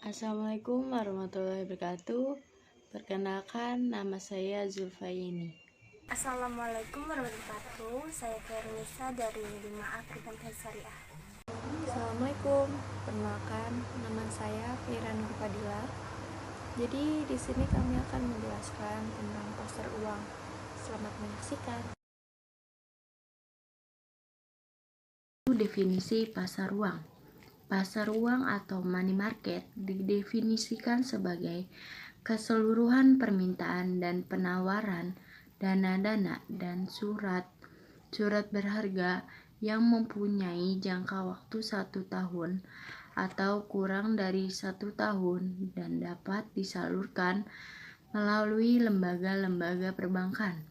Assalamualaikum warahmatullahi wabarakatuh. Perkenalkan, nama saya Zulfaini. Assalamualaikum warahmatullahi wabarakatuh. Saya Khairunisa dari 5A Perbankan Syariah. Assalamualaikum, perkenalkan nama saya Fira Nur Fadila. Jadi di sini kami akan menjelaskan tentang pasar uang. Selamat menyaksikan. Definisi pasar uang. Pasar uang atau money market didefinisikan sebagai keseluruhan permintaan dan penawaran dana-dana dan surat berharga yang mempunyai jangka waktu 1 tahun atau kurang dari 1 tahun dan dapat disalurkan melalui lembaga-lembaga perbankan.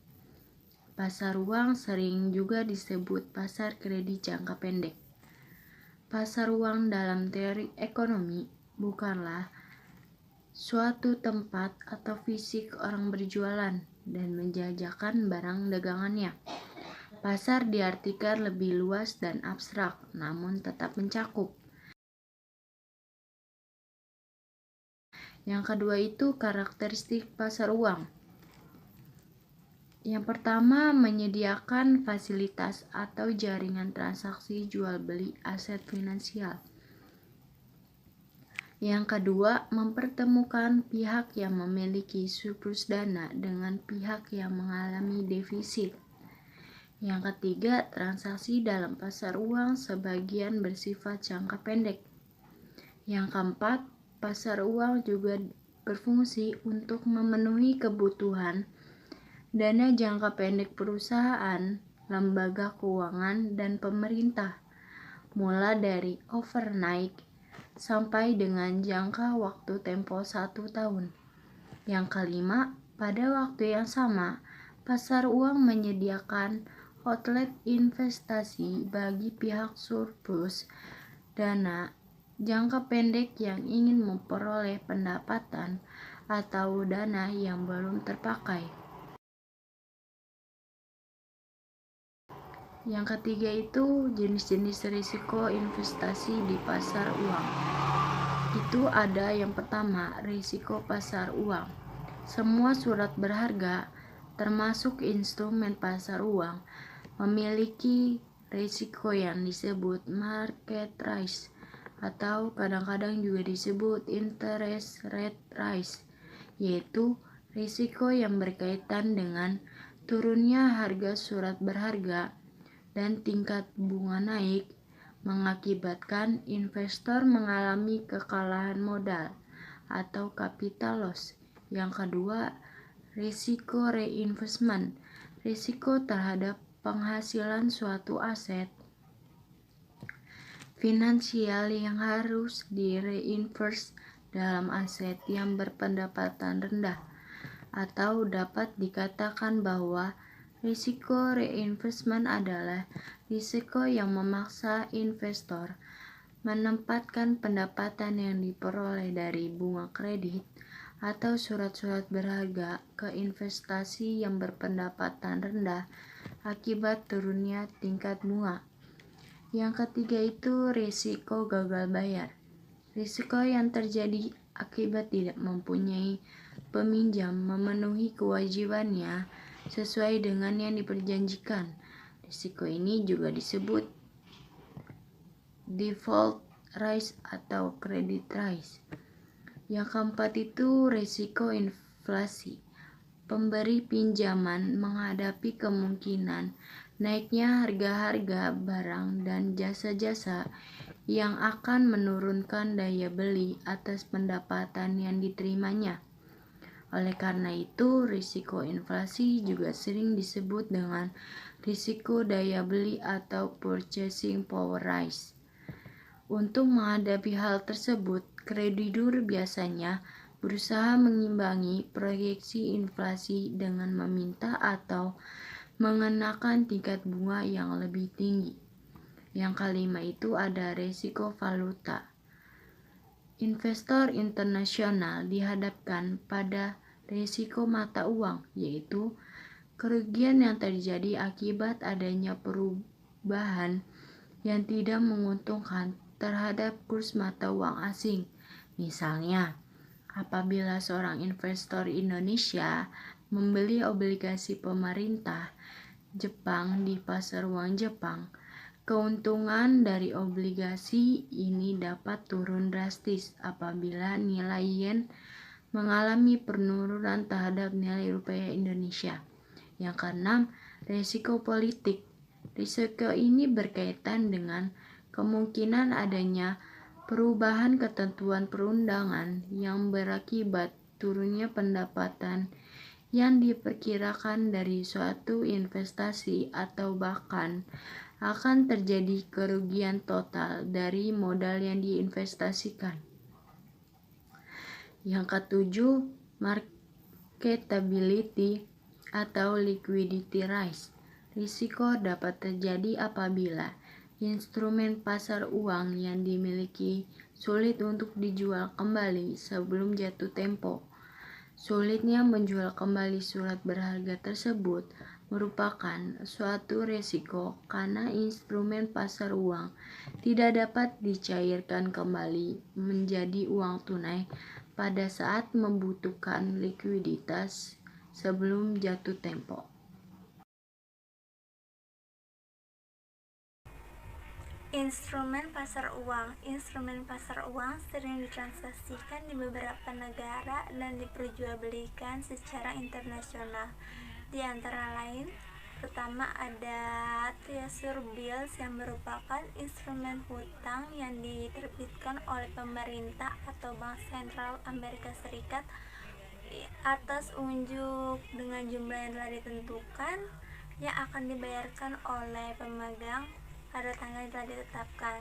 Pasar uang sering juga disebut pasar kredit jangka pendek. Pasar uang dalam teori ekonomi bukanlah suatu tempat atau fisik orang berjualan dan menjajakan barang dagangannya. Pasar diartikan lebih luas dan abstrak, namun tetap mencakup. Yang kedua itu karakteristik pasar uang. Yang pertama, menyediakan fasilitas atau jaringan transaksi jual beli aset finansial. Yang kedua, mempertemukan pihak yang memiliki surplus dana dengan pihak yang mengalami defisit. Yang ketiga, transaksi dalam pasar uang sebagian bersifat jangka pendek. Yang keempat, pasar uang juga berfungsi untuk memenuhi kebutuhan dana jangka pendek perusahaan, lembaga keuangan, dan pemerintah, mulai dari overnight sampai dengan jangka waktu tempo 1 tahun. Yang kelima, pada waktu yang sama, pasar uang menyediakan outlet investasi bagi pihak surplus dana jangka pendek yang ingin memperoleh pendapatan atau dana yang belum terpakai. Yang ketiga itu jenis-jenis risiko investasi di pasar uang. Itu ada yang pertama, risiko pasar uang. Semua surat berharga, termasuk instrumen pasar uang, memiliki risiko yang disebut market risk atau kadang-kadang juga disebut interest rate risk, yaitu risiko yang berkaitan dengan turunnya harga surat berharga dan tingkat bunga naik mengakibatkan investor mengalami kekalahan modal atau capital loss. Yang kedua, risiko reinvestment, risiko terhadap penghasilan suatu aset finansial yang harus direinvest dalam aset yang berpendapatan rendah, atau dapat dikatakan bahwa risiko reinvestment adalah risiko yang memaksa investor menempatkan pendapatan yang diperoleh dari bunga kredit atau surat-surat berharga ke investasi yang berpendapatan rendah akibat turunnya tingkat bunga. Yang ketiga itu risiko gagal bayar. Risiko yang terjadi akibat tidak mempunyai peminjam memenuhi kewajibannya sesuai dengan yang diperjanjikan. Risiko ini juga disebut default risk atau credit risk. Yang keempat itu risiko inflasi. Pemberi pinjaman menghadapi kemungkinan naiknya harga-harga barang dan jasa-jasa yang akan menurunkan daya beli atas pendapatan yang diterimanya. Oleh karena itu, risiko inflasi juga sering disebut dengan risiko daya beli atau purchasing power rise. Untuk menghadapi hal tersebut, kreditur biasanya berusaha mengimbangi proyeksi inflasi dengan meminta atau mengenakan tingkat bunga yang lebih tinggi. Yang kelima itu ada risiko valuta. Investor internasional dihadapkan pada risiko mata uang, yaitu kerugian yang terjadi akibat adanya perubahan yang tidak menguntungkan terhadap kurs mata uang asing Misalnya, apabila seorang investor Indonesia membeli obligasi pemerintah Jepang di pasar uang Jepang, keuntungan dari obligasi ini dapat turun drastis apabila nilai yen mengalami penurunan terhadap nilai rupiah Indonesia. Yang keenam, risiko politik. Risiko ini berkaitan dengan kemungkinan adanya perubahan ketentuan perundangan yang berakibat turunnya pendapatan yang diperkirakan dari suatu investasi atau bahkan akan terjadi kerugian total dari modal yang diinvestasikan. Yang ketujuh, marketability atau liquidity risk. Risiko dapat terjadi apabila instrumen pasar uang yang dimiliki sulit untuk dijual kembali sebelum jatuh tempo. Sulitnya menjual kembali surat berharga tersebut merupakan suatu risiko karena instrumen pasar uang tidak dapat dicairkan kembali menjadi uang tunai pada saat membutuhkan likuiditas sebelum jatuh tempo. Instrumen pasar uang. Instrumen pasar uang sering ditransaksikan di beberapa negara dan diperjualbelikan secara internasional. Di antara lain, pertama ada Treasury bills yang merupakan instrumen hutang yang diterbitkan oleh pemerintah atau Bank Sentral Amerika Serikat atas unjuk dengan jumlah yang telah ditentukan yang akan dibayarkan oleh pemegang pada tanggal yang telah ditetapkan.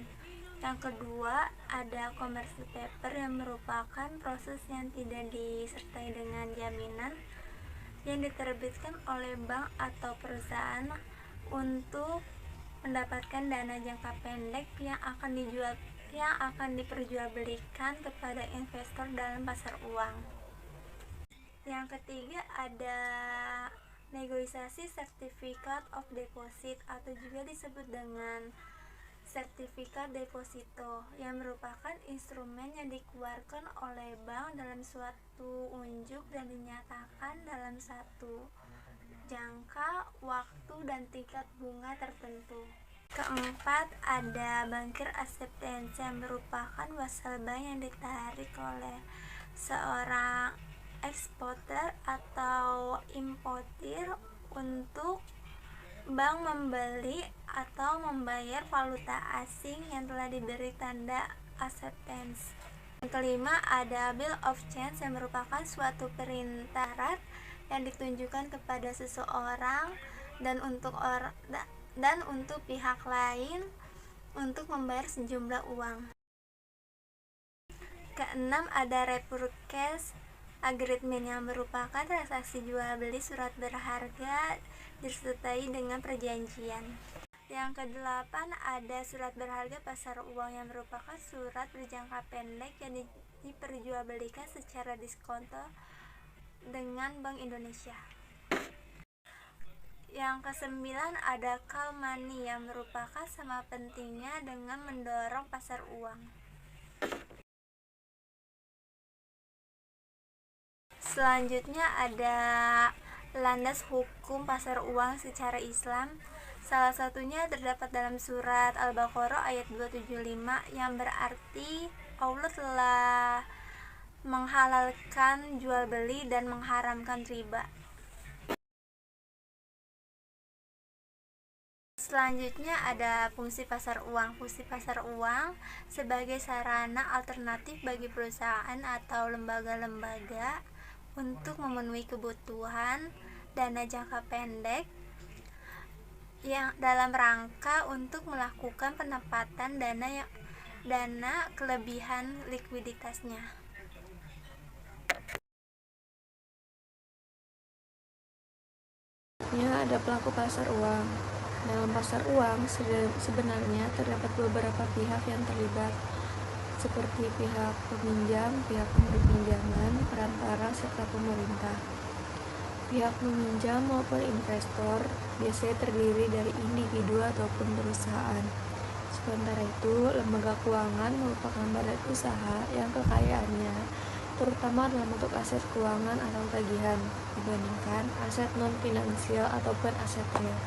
Yang kedua, ada commercial paper yang merupakan proses yang tidak disertai dengan jaminan yang diterbitkan oleh bank atau perusahaan untuk mendapatkan dana jangka pendek yang akan diperjualbelikan kepada investor dalam pasar uang. Yang ketiga ada negosiasi Certificate of Deposit atau juga disebut dengan sertifikat deposito yang merupakan instrumen yang dikeluarkan oleh bank dalam suatu unjuk dan dinyatakan dalam satu jangka waktu dan tingkat bunga tertentu. Keempat ada bankir acceptance yang merupakan wasabah yang ditarik oleh seorang eksportir atau importir untuk bank membeli atau membayar valuta asing yang telah diberi tanda acceptance. Yang kelima ada bill of exchange yang merupakan suatu perintah yang ditunjukkan kepada seseorang dan untuk pihak lain untuk membayar sejumlah uang. Keenam ada repurchase agreement yang merupakan transaksi jual beli surat berharga disertai dengan perjanjian. Yang kedelapan ada surat berharga pasar uang yang merupakan surat berjangka pendek yang diperjualbelikan secara diskonto dengan Bank Indonesia. Yang kesembilan ada call money yang merupakan sama pentingnya dengan mendorong pasar uang. Selanjutnya ada landas hukum pasar uang secara Islam. Salah satunya terdapat dalam surat Al-Baqarah ayat 275 yang berarti Allah telah menghalalkan jual beli dan mengharamkan riba. Selanjutnya ada fungsi pasar uang. Fungsi pasar uang sebagai sarana alternatif bagi perusahaan atau lembaga-lembaga untuk memenuhi kebutuhan dana jangka pendek yang dalam rangka untuk melakukan penempatan dana kelebihan likuiditasnya. Ada pelaku pasar uang. Dalam pasar uang sebenarnya terdapat beberapa pihak yang terlibat, seperti pihak peminjam, pihak pemberi pinjaman, perantara, serta pemerintah. Pihak peminjam maupun investor biasanya terdiri dari individu ataupun perusahaan. Sementara itu, lembaga keuangan merupakan badan usaha yang kekayaannya terutama dalam bentuk aset keuangan atau tagihan dibandingkan aset non-finansial ataupun aset real.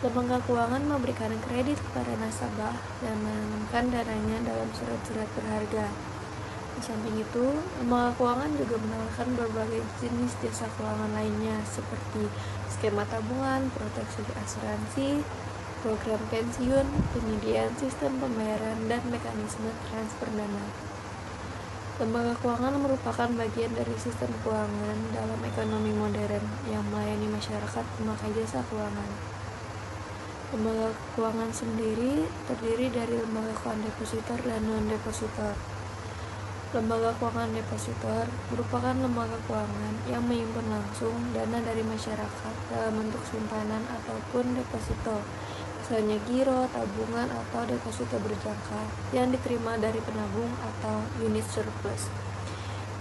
Lembaga keuangan memberikan kredit kepada nasabah dan menanamkan dananya dalam surat-surat berharga. Di samping itu, lembaga keuangan juga menawarkan berbagai jenis jasa keuangan lainnya seperti skema tabungan, proteksi asuransi, program pensiun, penyediaan sistem pembayaran, dan mekanisme transfer dana. Lembaga keuangan merupakan bagian dari sistem keuangan dalam ekonomi modern yang melayani masyarakat memakai jasa keuangan. Lembaga keuangan sendiri terdiri dari lembaga keuangan depositor dan non-depositor. Lembaga keuangan depositor merupakan lembaga keuangan yang menyimpan langsung dana dari masyarakat dalam bentuk simpanan ataupun deposito, misalnya giro, tabungan, atau deposito berjangka yang diterima dari penabung atau unit surplus.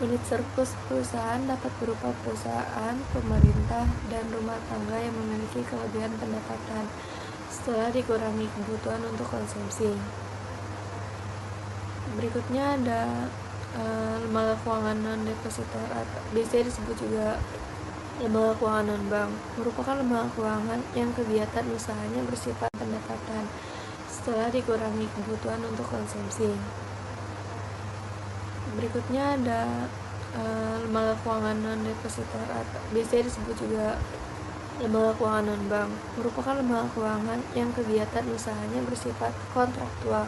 Unit surplus perusahaan dapat berupa perusahaan, pemerintah, dan rumah tangga yang memiliki kelebihan pendapatan setelah dikurangi kebutuhan untuk konsumsi. Berikutnya ada lembaga keuangan non-depositor atau biasanya disebut juga lembaga keuangan non-bank, merupakan lembaga keuangan yang kegiatan usahanya bersifat pendapatan setelah dikurangi kebutuhan untuk konsumsi. Berikutnya ada lembaga keuangan non-depositor atau biasanya disebut juga lembaga keuangan non-bank, merupakan lembaga keuangan yang kegiatan usahanya bersifat kontraktual,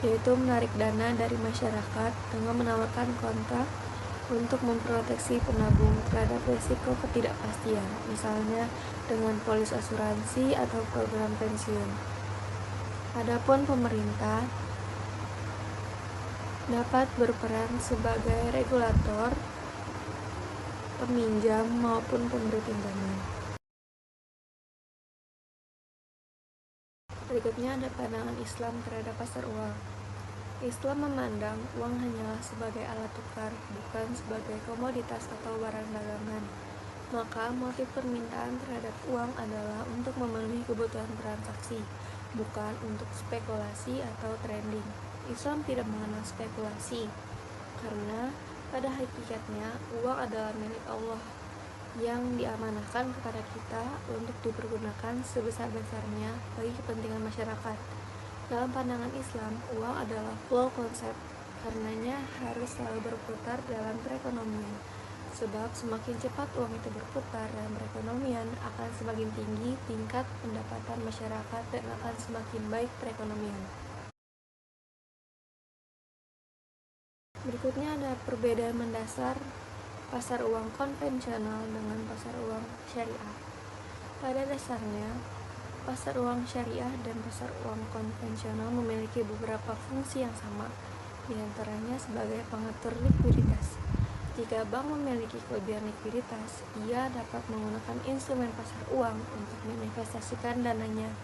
yaitu menarik dana dari masyarakat dengan menawarkan kontrak untuk memproteksi penabung terhadap risiko ketidakpastian, misalnya dengan polis asuransi atau program pensiun. Adapun pemerintah dapat berperan sebagai regulator, peminjam maupun pemberi pinjaman. Berikutnya ada pandangan Islam terhadap pasar uang. Islam memandang uang hanyalah sebagai alat tukar, bukan sebagai komoditas atau barang dagangan. Maka motif permintaan terhadap uang adalah untuk memenuhi kebutuhan transaksi, bukan untuk spekulasi atau trading. Islam tidak mengenal spekulasi, karena pada hakikatnya uang adalah milik Allah yang diamanahkan kepada kita untuk dipergunakan sebesar-besarnya bagi kepentingan masyarakat. Dalam pandangan Islam, uang adalah flow konsep, karenanya harus selalu berputar dalam perekonomian. Sebab semakin cepat uang itu berputar dalam perekonomian, akan semakin tinggi tingkat pendapatan masyarakat dan akan semakin baik perekonomian. Berikutnya ada perbedaan mendasar pasar uang konvensional dengan pasar uang syariah. Pada dasarnya, pasar uang syariah dan pasar uang konvensional memiliki beberapa fungsi yang sama, di antaranya sebagai pengatur likuiditas. Jika bank memiliki kelebihan likuiditas, ia dapat menggunakan instrumen pasar uang untuk menginvestasikan dananya,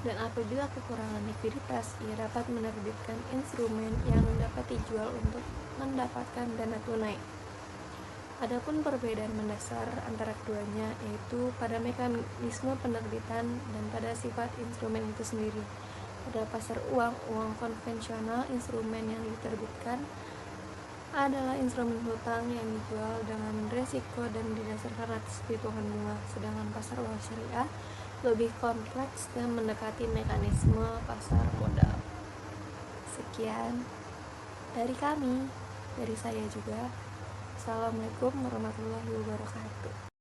dan apabila kekurangan likuiditas, ia dapat menerbitkan instrumen yang dapat dijual untuk mendapatkan dana tunai. Adapun perbedaan mendasar antara keduanya yaitu pada mekanisme penerbitan dan pada sifat instrumen itu sendiri. Pada pasar uang, uang konvensional, instrumen yang diterbitkan adalah instrumen hutang yang dijual dengan resiko dan didasarkan atas perhitungan bunga, sedangkan pasar uang syariah lebih kompleks dan mendekati mekanisme pasar modal. Sekian dari kami, dari saya juga. Assalamualaikum warahmatullahi wabarakatuh.